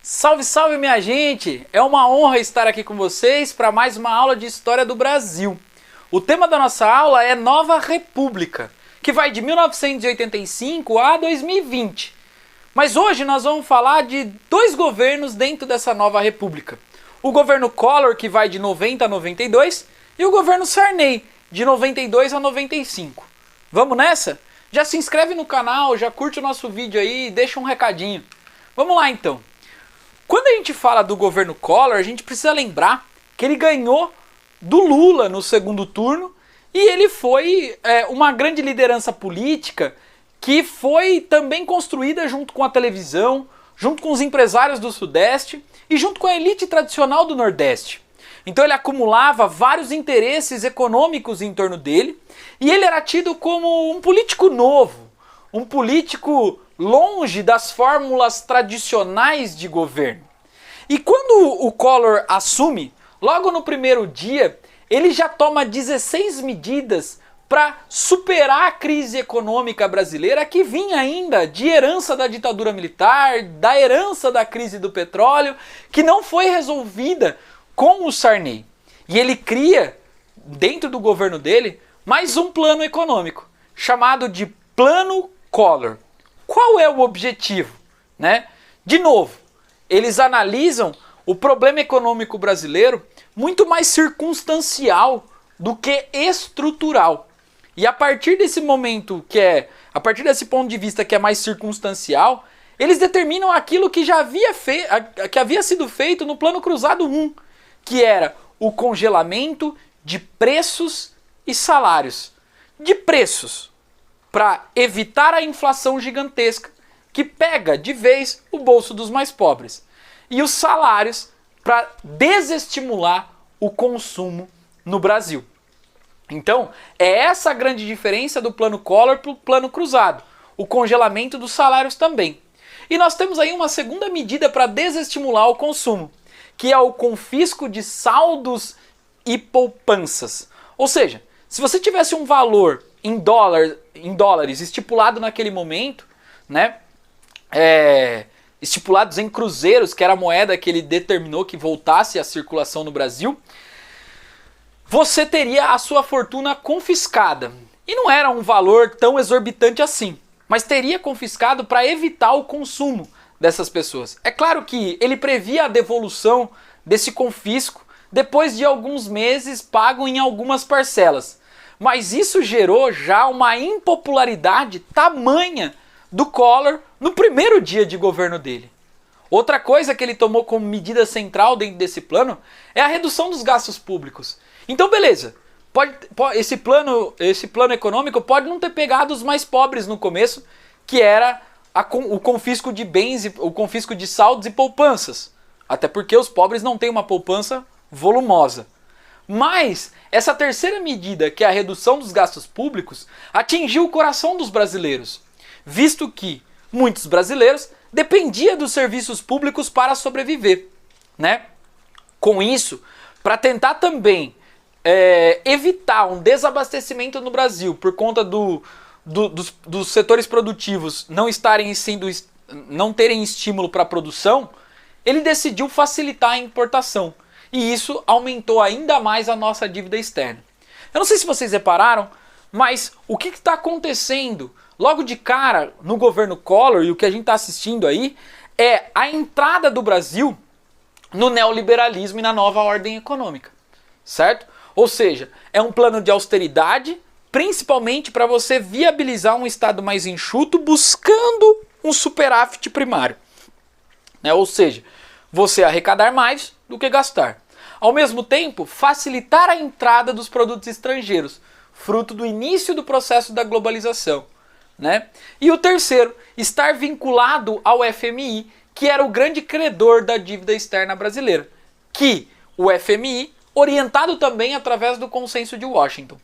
Salve, salve minha gente! É uma honra estar aqui com vocês para mais uma aula de História do Brasil. O tema da nossa aula é Nova República, que vai de 1985 a 2020. Mas hoje nós vamos falar de dois governos dentro dessa Nova República. O governo Collor, que vai de 90 a 92, e o governo Sarney, de 92 a 95. Vamos nessa? Já se inscreve no canal, já curte o nosso vídeo aí e deixa um recadinho. Vamos lá então. Quando a gente fala do governo Collor, a gente precisa lembrar que ele ganhou do Lula no segundo turno e ele foi uma grande liderança política que foi também construída junto com a televisão, junto com os empresários do Sudeste e junto com a elite tradicional do Nordeste. Então ele acumulava vários interesses econômicos em torno dele e ele era tido como um político novo, um político longe das fórmulas tradicionais de governo. E quando o Collor assume, logo no primeiro dia, ele já toma 16 medidas para superar a crise econômica brasileira que vinha ainda de herança da ditadura militar, da herança da crise do petróleo, que não foi resolvida com o Sarney. E ele cria, dentro do governo dele, mais um plano econômico, chamado de Plano Collor. Qual é o objetivo? De novo, eles analisam o problema econômico brasileiro muito mais circunstancial do que estrutural. E a partir desse momento a partir desse ponto de vista que é mais circunstancial, eles determinam aquilo que já havia sido feito no Plano Cruzado 1, que era o congelamento de preços e salários. De preços, para evitar a inflação gigantesca que pega de vez o bolso dos mais pobres. E os salários para desestimular o consumo no Brasil. Então, é essa a grande diferença do Plano Collor para o Plano Cruzado. O congelamento dos salários também. E nós temos aí uma segunda medida para desestimular o consumo, que é o confisco de saldos e poupanças. Ou seja, se você tivesse um valor em dólares estipulado naquele momento, estipulados em cruzeiros, que era a moeda que ele determinou que voltasse à circulação no Brasil, você teria a sua fortuna confiscada. E não era um valor tão exorbitante assim, mas teria confiscado para evitar o consumo dessas pessoas. É claro que ele previa a devolução desse confisco depois de alguns meses pago em algumas parcelas. Mas isso gerou já uma impopularidade tamanha do Collor no primeiro dia de governo dele. Outra coisa que ele tomou como medida central dentro desse plano é a redução dos gastos públicos. Então beleza, esse plano econômico pode não ter pegado os mais pobres no começo, que era o confisco de bens, o confisco de saldos e poupanças. Até porque os pobres não têm uma poupança volumosa. Mas essa terceira medida, que é a redução dos gastos públicos, atingiu o coração dos brasileiros, visto que muitos brasileiros dependiam dos serviços públicos para sobreviver. Com isso, para tentar também evitar um desabastecimento no Brasil por conta dos setores produtivos não terem estímulo para a produção, ele decidiu facilitar a importação. E isso aumentou ainda mais a nossa dívida externa. Eu não sei se vocês repararam, mas o que está acontecendo logo de cara no governo Collor, e o que a gente está assistindo aí, é a entrada do Brasil no neoliberalismo e na nova ordem econômica. Certo? Ou seja, é um plano de austeridade, principalmente para você viabilizar um Estado mais enxuto, buscando um superávit primário. Ou seja, você arrecadar mais do que gastar. Ao mesmo tempo, facilitar a entrada dos produtos estrangeiros, fruto do início do processo da globalização. E o terceiro, estar vinculado ao FMI, que era o grande credor da dívida externa brasileira, que o FMI, orientado também através do Consenso de Washington.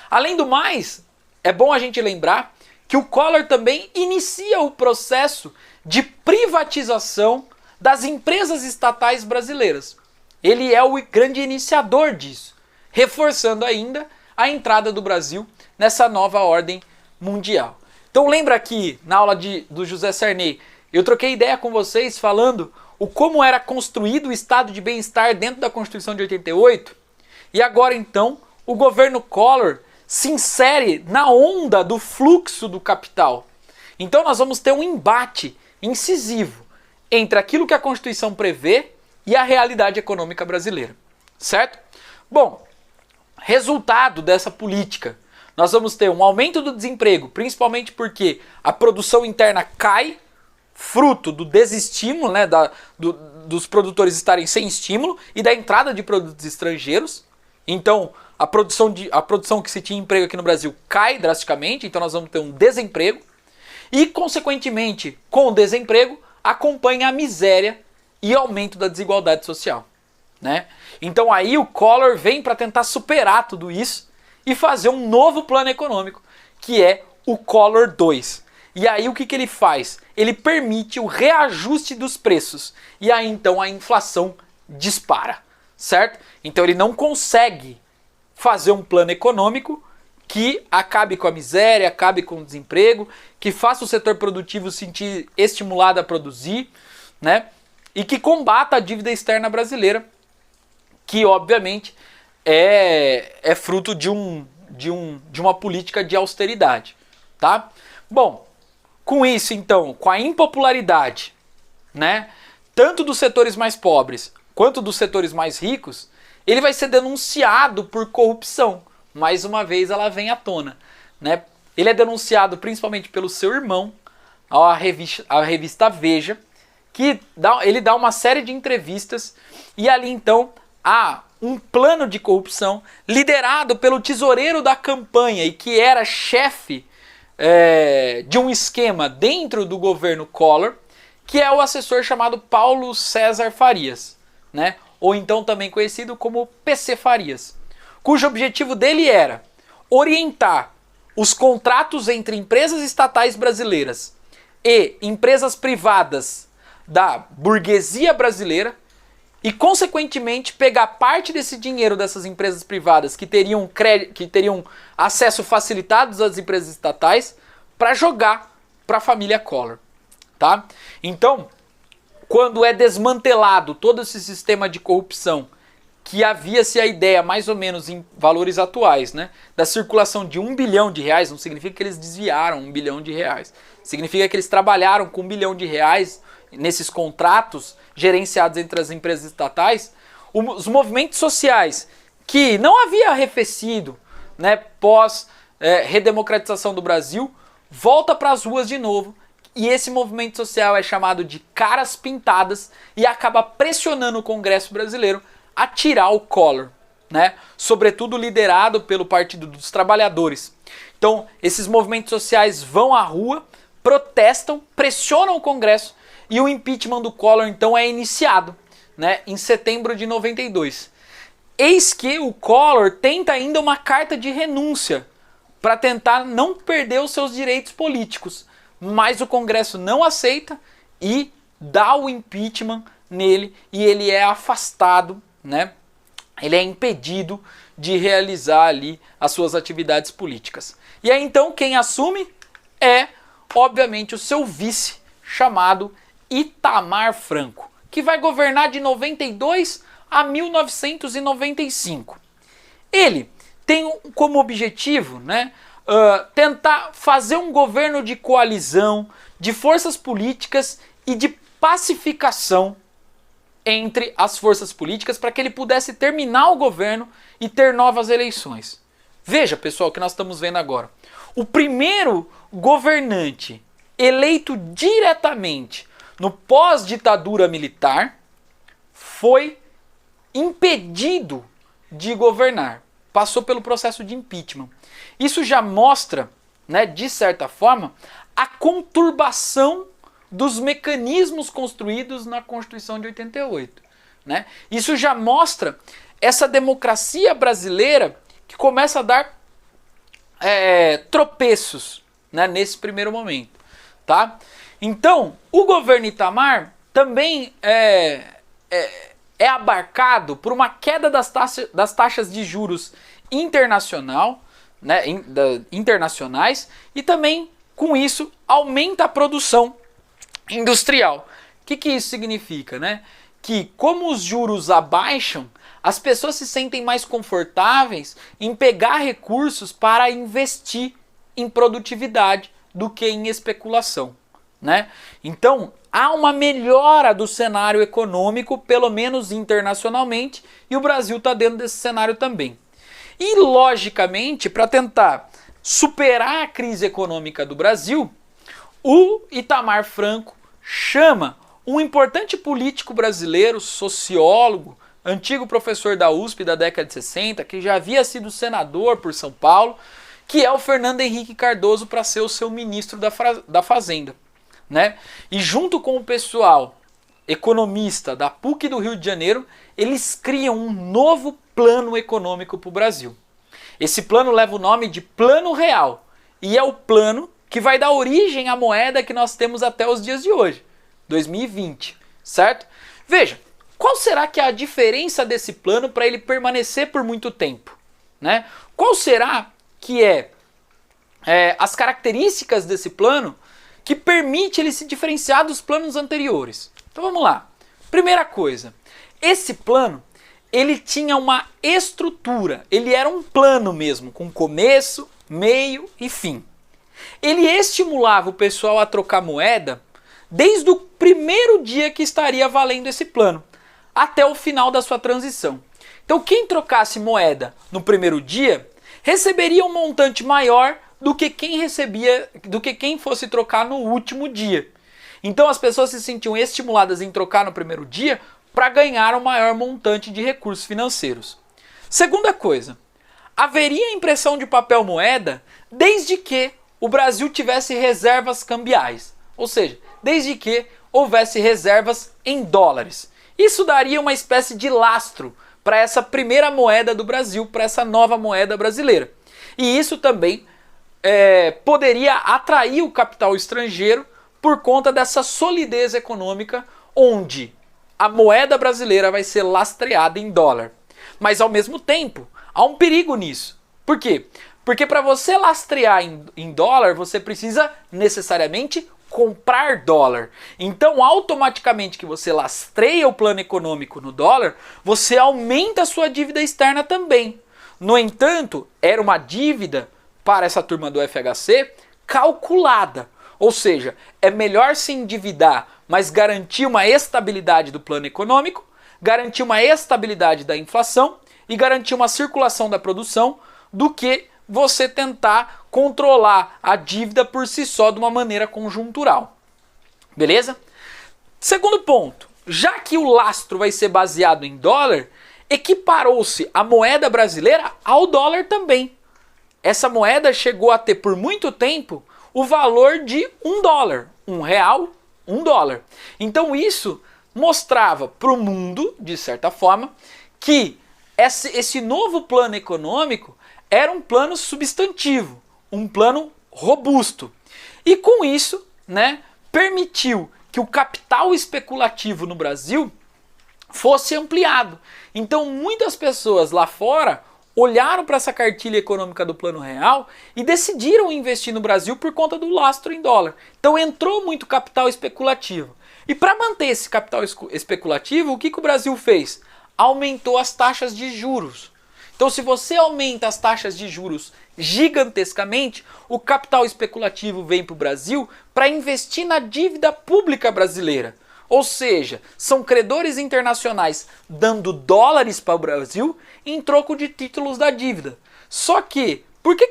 Além do mais, é bom a gente lembrar que o Collor também inicia o processo de privatização das empresas estatais brasileiras. Ele é o grande iniciador disso, reforçando ainda a entrada do Brasil nessa nova ordem mundial. Então lembra que na aula do José Sarney eu troquei ideia com vocês falando o como era construído o estado de bem-estar dentro da Constituição de 88, e agora então o governo Collor se insere na onda do fluxo do capital. Então nós vamos ter um embate incisivo entre aquilo que a Constituição prevê e a realidade econômica brasileira, certo? Bom, resultado dessa política, nós vamos ter um aumento do desemprego, principalmente porque a produção interna cai, fruto do desestímulo, né, dos produtores estarem sem estímulo e da entrada de produtos estrangeiros. Então, a produção que se tinha emprego aqui no Brasil cai drasticamente, então nós vamos ter um desemprego. E, consequentemente, com o desemprego, acompanha a miséria e aumento da desigualdade social, né? Então aí o Collor vem para tentar superar tudo isso e fazer um novo plano econômico, que é o Collor 2. E aí o que ele faz? Ele permite o reajuste dos preços. E aí então a inflação dispara, certo? Então ele não consegue fazer um plano econômico que acabe com a miséria, acabe com o desemprego, que faça o setor produtivo se sentir estimulado a produzir, né? E que combata a dívida externa brasileira, que obviamente é fruto de uma política de austeridade, tá? Bom, com isso então, com a impopularidade, né, tanto dos setores mais pobres quanto dos setores mais ricos, ele vai ser denunciado por corrupção. Mais uma vez ela vem à tona, né? Ele é denunciado principalmente pelo seu irmão, a revista Veja, que ele dá uma série de entrevistas e ali então há um plano de corrupção liderado pelo tesoureiro da campanha e que era chefe de um esquema dentro do governo Collor, que é o assessor chamado Paulo César Farias, né? Ou então também conhecido como PC Farias, cujo objetivo dele era orientar os contratos entre empresas estatais brasileiras e empresas privadas da burguesia brasileira e, consequentemente, pegar parte desse dinheiro dessas empresas privadas que teriam acesso facilitado às empresas estatais para jogar para a família Collor, tá? Então, quando é desmantelado todo esse sistema de corrupção, que havia-se a ideia, mais ou menos em valores atuais, né, da circulação de R$1 bilhão, não significa que eles desviaram R$1 bilhão, significa que eles trabalharam com R$1 bilhão nesses contratos gerenciados entre as empresas estatais. Os movimentos sociais que não havia arrefecido, né, pós redemocratização do Brasil, volta para as ruas de novo, e esse movimento social é chamado de Caras Pintadas e acaba pressionando o Congresso brasileiro a tirar o Collor, né, sobretudo liderado pelo Partido dos Trabalhadores. Então esses movimentos sociais vão à rua, protestam, pressionam o Congresso e o impeachment do Collor então é iniciado, né, em setembro de 92. Eis que o Collor tenta ainda uma carta de renúncia para tentar não perder os seus direitos políticos, mas o Congresso não aceita e dá o impeachment nele e ele é afastado, né? Ele é impedido de realizar ali as suas atividades políticas. E aí então quem assume é, obviamente, o seu vice, chamado Itamar Franco, que vai governar de 92 a 1995. Ele tem como objetivo, né, tentar fazer um governo de coalizão, de forças políticas e de pacificação entre as forças políticas para que ele pudesse terminar o governo e ter novas eleições. Veja, pessoal, o que nós estamos vendo agora. O primeiro governante eleito diretamente no pós-ditadura militar foi impedido de governar. Passou pelo processo de impeachment. Isso já mostra, né, de certa forma, a conturbação dos mecanismos construídos na Constituição de 88. Né? Isso já mostra essa democracia brasileira que começa a dar tropeços, né, nesse primeiro momento. Tá? Então, o governo Itamar também é abarcado por uma queda das taxas de juros internacionais e também, com isso, aumenta a produção industrial, que isso significa, né? Que como os juros abaixam, as pessoas se sentem mais confortáveis em pegar recursos para investir em produtividade do que em especulação, né? Então, há uma melhora do cenário econômico, pelo menos internacionalmente, e o Brasil está dentro desse cenário também. E, logicamente, para tentar superar a crise econômica do Brasil, o Itamar Franco chama um importante político brasileiro, sociólogo, antigo professor da USP da década de 60, que já havia sido senador por São Paulo, que é o Fernando Henrique Cardoso, para ser o seu ministro da Fazenda, né? E junto com o pessoal economista da PUC do Rio de Janeiro, eles criam um novo plano econômico para o Brasil. Esse plano leva o nome de Plano Real e é o plano que vai dar origem à moeda que nós temos até os dias de hoje, 2020, certo? Veja, qual será que é a diferença desse plano para ele permanecer por muito tempo, né? Qual será que as características desse plano que permite ele se diferenciar dos planos anteriores? Então vamos lá. Primeira coisa, esse plano ele tinha uma estrutura, ele era um plano mesmo, com começo, meio e fim. Ele estimulava o pessoal a trocar moeda desde o primeiro dia que estaria valendo esse plano, até o final da sua transição. Então quem trocasse moeda no primeiro dia receberia um montante maior do que quem fosse trocar no último dia. Então as pessoas se sentiam estimuladas em trocar no primeiro dia para ganhar um maior montante de recursos financeiros. Segunda coisa, haveria impressão de papel moeda desde que o Brasil tivesse reservas cambiais, ou seja, desde que houvesse reservas em dólares. Isso daria uma espécie de lastro para essa primeira moeda do Brasil, para essa nova moeda brasileira. E isso também poderia atrair o capital estrangeiro por conta dessa solidez econômica, onde a moeda brasileira vai ser lastreada em dólar. Mas ao mesmo tempo, há um perigo nisso. Por quê? Porque para você lastrear em dólar, você precisa necessariamente comprar dólar. Então, automaticamente que você lastreia o plano econômico no dólar, você aumenta a sua dívida externa também. No entanto, era uma dívida, para essa turma do FHC, calculada. Ou seja, é melhor se endividar, mas garantir uma estabilidade do plano econômico, garantir uma estabilidade da inflação e garantir uma circulação da produção, do que você tentar controlar a dívida por si só de uma maneira conjuntural. Beleza? Segundo ponto, já que o lastro vai ser baseado em dólar, equiparou-se a moeda brasileira ao dólar também. Essa moeda chegou a ter por muito tempo o valor de $1, R$1, $1. Então isso mostrava para o mundo, de certa forma, que esse novo plano econômico era um plano substantivo, um plano robusto. E com isso, né, permitiu que o capital especulativo no Brasil fosse ampliado. Então muitas pessoas lá fora olharam para essa cartilha econômica do Plano Real e decidiram investir no Brasil por conta do lastro em dólar. Então entrou muito capital especulativo. E para manter esse capital especulativo, o que o Brasil fez? Aumentou as taxas de juros. Então se você aumenta as taxas de juros gigantescamente, o capital especulativo vem para o Brasil para investir na dívida pública brasileira. Ou seja, são credores internacionais dando dólares para o Brasil em troco de títulos da dívida. Só que, por que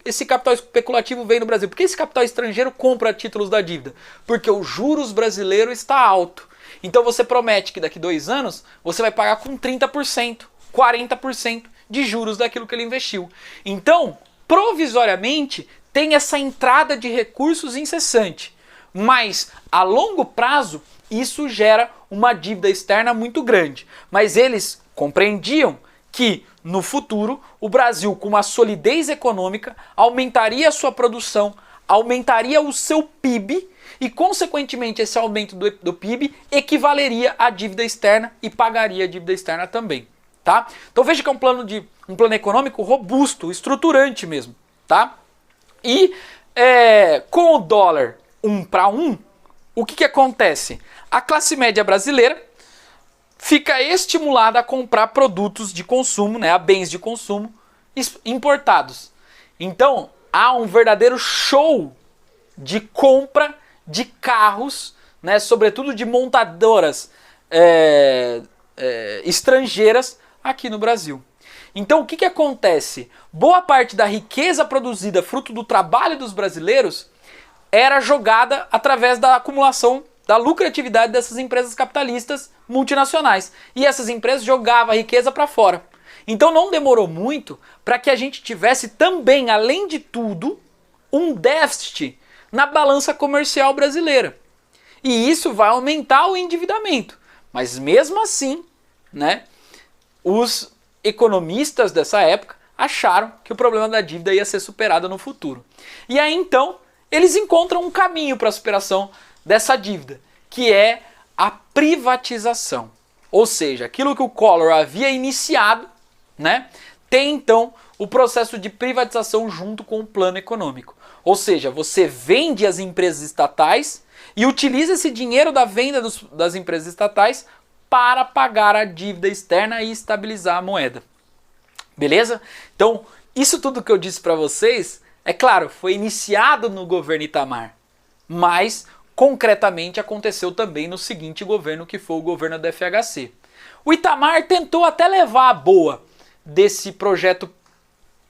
esse capital especulativo vem no Brasil? Por que esse capital estrangeiro compra títulos da dívida? Porque o juros brasileiro está alto. Então você promete que daqui 2 anos você vai pagar com 30%, 40% de juros daquilo que ele investiu. Então, provisoriamente, tem essa entrada de recursos incessante. Mas, a longo prazo, isso gera uma dívida externa muito grande. Mas eles compreendiam que, no futuro, o Brasil, com uma solidez econômica, aumentaria a sua produção, aumentaria o seu PIB e, consequentemente, esse aumento do PIB equivaleria à dívida externa e pagaria a dívida externa também. Tá? Então veja que é um plano econômico robusto, estruturante mesmo. Tá? E com o dólar 1 para 1, o que acontece? a classe média brasileira fica estimulada a comprar produtos de consumo, né, a bens de consumo importados. Então, há um verdadeiro show de compra de carros, né, sobretudo de montadoras estrangeiras aqui no Brasil. Então, o que acontece? Boa parte da riqueza produzida fruto do trabalho dos brasileiros era jogada através da acumulação da lucratividade dessas empresas capitalistas multinacionais. E essas empresas jogavam a riqueza para fora. Então não demorou muito para que a gente tivesse também, além de tudo, um déficit na balança comercial brasileira. E isso vai aumentar o endividamento. Mas mesmo assim, né, os economistas dessa época acharam que o problema da dívida ia ser superado no futuro. E aí então eles encontram um caminho para a superação dessa dívida, que é a privatização. Ou seja, aquilo que o Collor havia iniciado, né, tem então o processo de privatização junto com o plano econômico. Ou seja, você vende as empresas estatais e utiliza esse dinheiro da venda das empresas estatais para pagar a dívida externa e estabilizar a moeda. Beleza? Então, isso tudo que eu disse para vocês, é claro, foi iniciado no governo Itamar, mas concretamente aconteceu também no seguinte governo, que foi o governo do FHC. O Itamar tentou até levar a boa desse projeto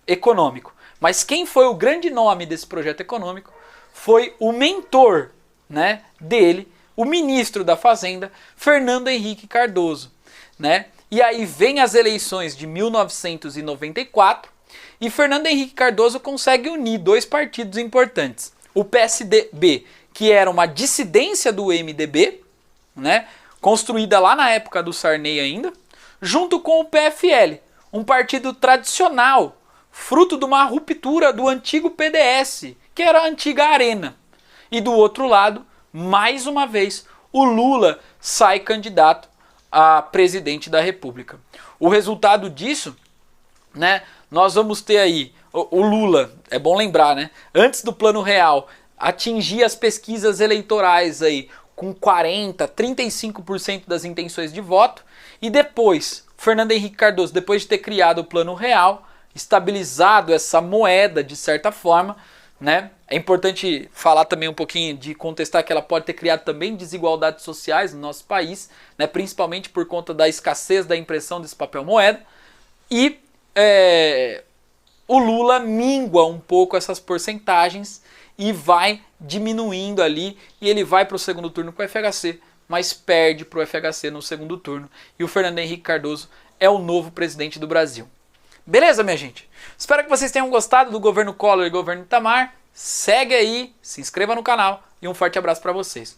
econômico, mas quem foi o grande nome desse projeto econômico foi o mentor, né, dele, o ministro da Fazenda, Fernando Henrique Cardoso, né? E aí vem as eleições de 1994 e Fernando Henrique Cardoso consegue unir dois partidos importantes. O PSDB, que era uma dissidência do MDB, né, construída lá na época do Sarney ainda, junto com o PFL, um partido tradicional, fruto de uma ruptura do antigo PDS, que era a antiga Arena. E do outro lado, mais uma vez, o Lula sai candidato a presidente da República. O resultado disso, né, nós vamos ter aí o Lula, é bom lembrar, né, antes do Plano Real, atingir as pesquisas eleitorais aí com 40%, 35% das intenções de voto, e depois, Fernando Henrique Cardoso, depois de ter criado o Plano Real, estabilizado essa moeda de certa forma, né? É importante falar também um pouquinho de contestar que ela pode ter criado também desigualdades sociais no nosso país, né? Principalmente por conta da escassez da impressão desse papel moeda. E o Lula mingua um pouco essas porcentagens e vai diminuindo ali, e ele vai para o segundo turno com o FHC, mas perde para o FHC no segundo turno. E o Fernando Henrique Cardoso é o novo presidente do Brasil. Beleza, minha gente? Espero que vocês tenham gostado do governo Collor e governo Itamar. Segue aí, se inscreva no canal e um forte abraço para vocês.